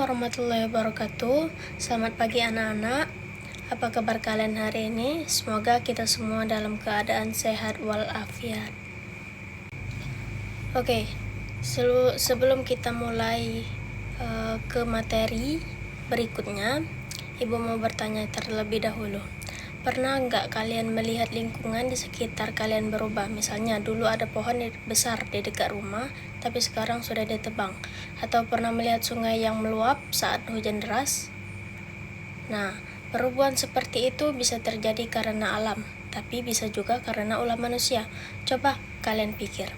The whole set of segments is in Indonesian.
warahmatullahi wabarakatuh. Selamat pagi anak-anak. Apa kabar kalian hari ini? Semoga kita semua dalam keadaan sehat walafiat. Oke, sebelum kita mulai ke materi berikutnya, Ibu mau bertanya terlebih dahulu. Pernah nggak kalian melihat lingkungan di sekitar kalian berubah? Misalnya dulu ada pohon besar di dekat rumah, tapi sekarang sudah ditebang. Atau pernah melihat sungai yang meluap saat hujan deras? Nah, perubahan seperti itu bisa terjadi karena alam, tapi bisa juga karena ulah manusia. Coba kalian pikir,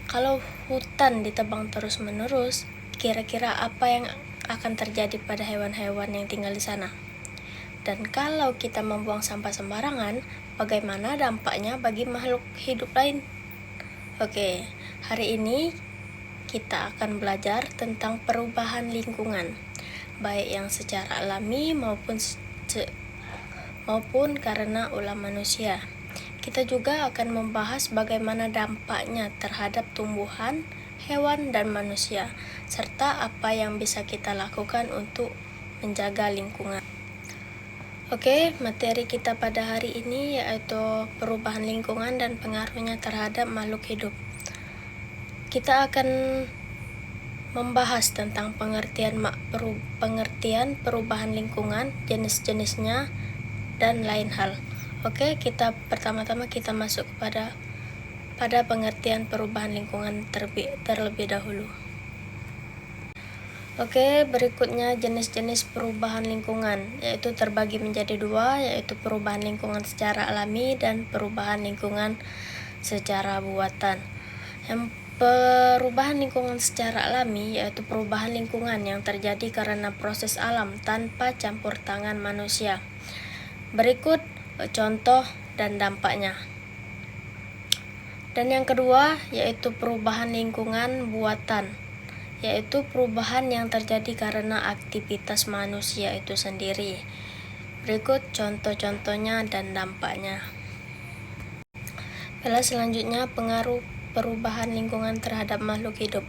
kalau hutan ditebang terus-menerus, kira-kira apa yang akan terjadi pada hewan-hewan yang tinggal di sana? Dan kalau kita membuang sampah sembarangan, bagaimana dampaknya bagi makhluk hidup lain? Oke, hari ini kita akan belajar tentang perubahan lingkungan, baik yang secara alami maupun karena ulah manusia. Kita juga akan membahas bagaimana dampaknya terhadap tumbuhan, hewan, dan manusia, serta apa yang bisa kita lakukan untuk menjaga lingkungan. Oke, materi kita pada hari ini yaitu perubahan lingkungan dan pengaruhnya terhadap makhluk hidup. Kita akan membahas tentang pengertian perubahan lingkungan, jenis-jenisnya, dan lain hal. Oke, pertama-tama kita masuk pada pengertian perubahan lingkungan terlebih dahulu. Oke, berikutnya jenis-jenis perubahan lingkungan, yaitu terbagi menjadi dua, yaitu perubahan lingkungan secara alami dan perubahan lingkungan secara buatan. Yang perubahan lingkungan secara alami yaitu perubahan lingkungan yang terjadi karena proses alam tanpa campur tangan manusia. Berikut contoh dan dampaknya. Dan yang kedua yaitu perubahan lingkungan buatan, yaitu perubahan yang terjadi karena aktivitas manusia itu sendiri. Berikut contoh-contohnya dan dampaknya. Selanjutnya pengaruh perubahan lingkungan terhadap makhluk hidup.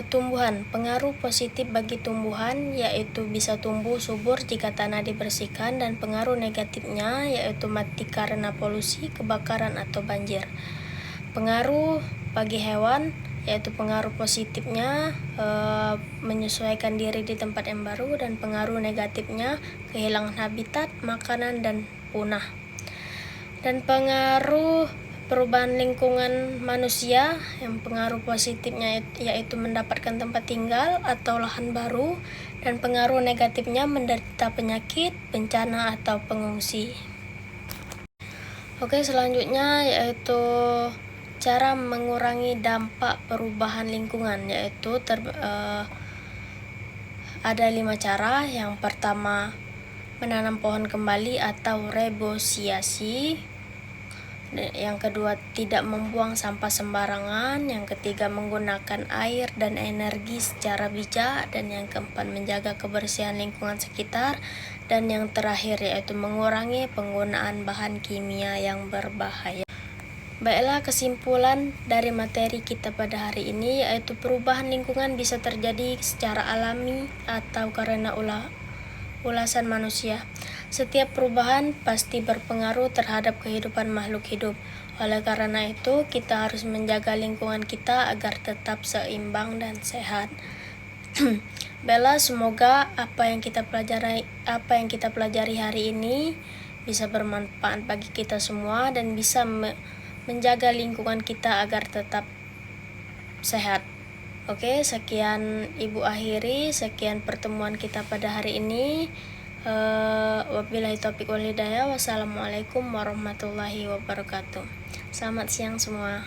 Tumbuhan, pengaruh positif bagi tumbuhan yaitu bisa tumbuh subur jika tanah dibersihkan, dan pengaruh negatifnya yaitu mati karena polusi, kebakaran, atau banjir. Pengaruh bagi hewan yaitu pengaruh positifnya menyesuaikan diri di tempat yang baru, dan pengaruh negatifnya kehilangan habitat, makanan, dan punah. Dan pengaruh perubahan lingkungan manusia, yang pengaruh positifnya yaitu mendapatkan tempat tinggal atau lahan baru, dan pengaruh negatifnya menderita penyakit, bencana, atau pengungsi. Oke, selanjutnya yaitu cara mengurangi dampak perubahan lingkungan, yaitu ada 5 cara. Yang pertama, menanam pohon kembali atau rebosisiasi. Yang kedua, tidak membuang sampah sembarangan. Yang ketiga, menggunakan air dan energi secara bijak. Dan yang keempat, menjaga kebersihan lingkungan sekitar. Dan yang terakhir yaitu mengurangi penggunaan bahan kimia yang berbahaya. Baiklah, kesimpulan dari materi kita pada hari ini yaitu perubahan lingkungan bisa terjadi secara alami atau karena ulasan manusia. Setiap perubahan pasti berpengaruh terhadap kehidupan makhluk hidup. Oleh karena itu, kita harus menjaga lingkungan kita agar tetap seimbang dan sehat. Baiklah, semoga apa yang kita pelajari hari ini bisa bermanfaat bagi kita semua dan bisa menjaga lingkungan kita agar tetap sehat. Oke, sekian Ibu akhiri, sekian pertemuan kita pada hari ini. Wabillahi taufiq wal hidayah. Wassalamualaikum warahmatullahi wabarakatuh. Selamat siang semua.